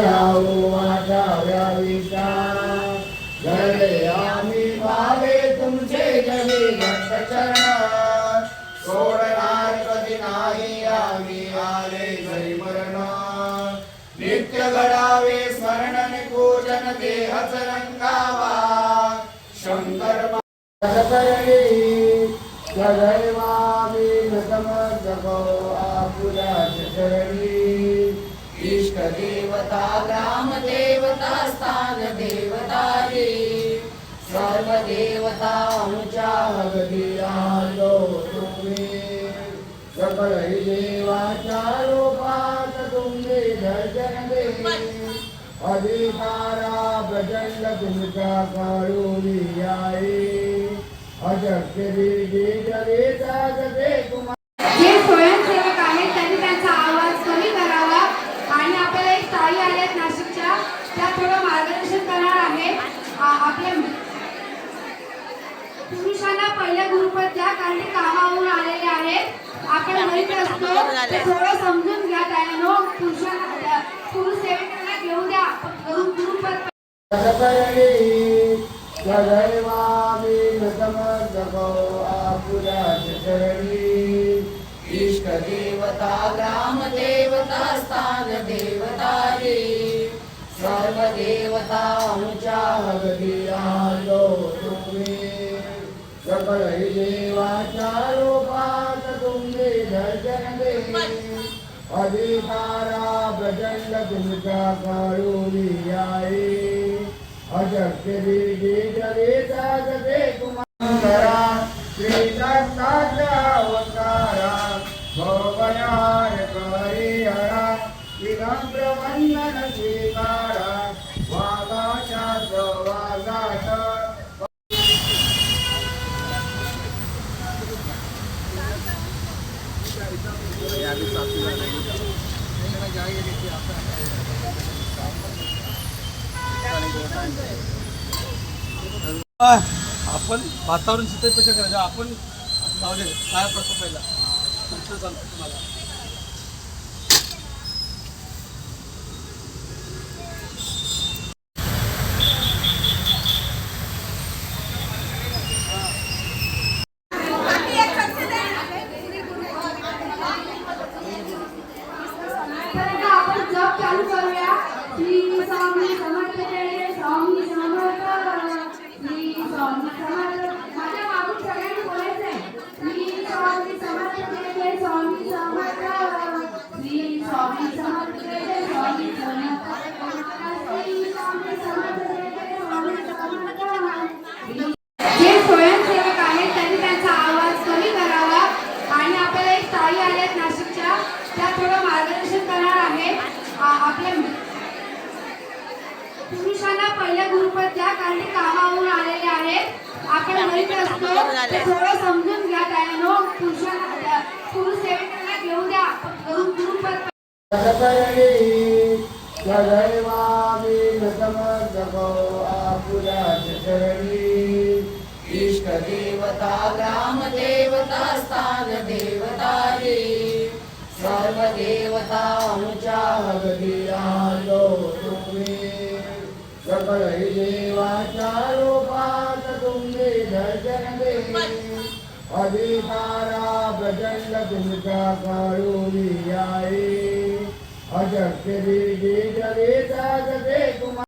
लावू माझ्या विचार घडले आम्ही भावे तुमचे जगी घट्ट चरण सोडणार कधी नाही आम्ही आले घरी मरण नित्य घडावे स्मरण आणि पूजन देहच रंगावा शंकर सदैवामी नतमस्तको आपुरा चरणी इष्ट देवता ग्राम देवता स्थान देवता सर्व देवता आमच्या हृदय आलो तुम्ही सकळ देवाच्या रूपात तुम्ही दर्शन दे अधिकारा प्रचंड तुमच्या काळूनी आहे जे स्वयंसेवक आहेत त्यांनी त्यांचा आवाज कमी करावा आणि आपल्याला एक ताई आल्यात नाशिकच्या त्या थोडं मार्गदर्शन करणार आहेत. आपल्या पुरुषांना पहिल्या गुरुपद द्या कारण ते कामावरून आलेले आहेत. आपण घरीच असतो थोडं समजून घ्या त्यानो पुरुषांना पुरुष सेवकांना घेऊ द्या गुरुपद सदैवामी नतमस्तको आपुरा चरणी इष्ट देवता ग्राम देवता स्थान देवता सर्व देवता आमच्या हृदय आलो तुम्ही सकळ देवाच्या रूपात तुम्ही दर्शन दे अधिकारा प्रचंड तुमच्या काळूनी आहे अशक्य तुम्हारा श्रीदत्ताचा अवतारा भवयार परिहरा विनम्र वंदन स्वीकारा वागाच्या प्रवागात आपण वातावरण शीतलपेक्षा करायचं आपण लावले काय पडतो पहिला नंतर सांगतो तुम्हाला. आपण जप चालू करूया. श्री स्वामी समर्थ जय स्वामी समर्थ श्री स्वामी समर्थ. माझ्या मागून सगळ्यांनी बोलायचंय. श्री स्वामी समर्थ जय स्वामी समर्थ श्री स्वामी समर्थ जय स्वामी समर्थ श्री स्वामी समर्थ जय स्वामी समर्थ. जे स्वयंसेवक आहेत त्यांनी त्यांचा आवाज कमी करावा आणि आपल्याला एक ताई आल्यात नाशिकच्या त्या थोडं मार्गदर्शन करणार आहेत. आपल्या पुरुषांना पहिल्या गुरुपद द्या कारण ते कामावरून आलेले आहेत. आपण घरीच असतो थोडं समजून घ्या त्यानो पुरुषांना पुरुष सेवकांना घेऊ द्या गुरुपद. सदैवामी नतमस्तको आपुरा चरणी इष्ट देवता ग्राम देवता स्थान देवता सर्व देवता आमच्या हृदय आलो तुम्ही सकळ देवाच्या रूपात तुम्ही दर्शन दे अधिकारा प्रचंड तुमच्या काळूनी आहे अशक्य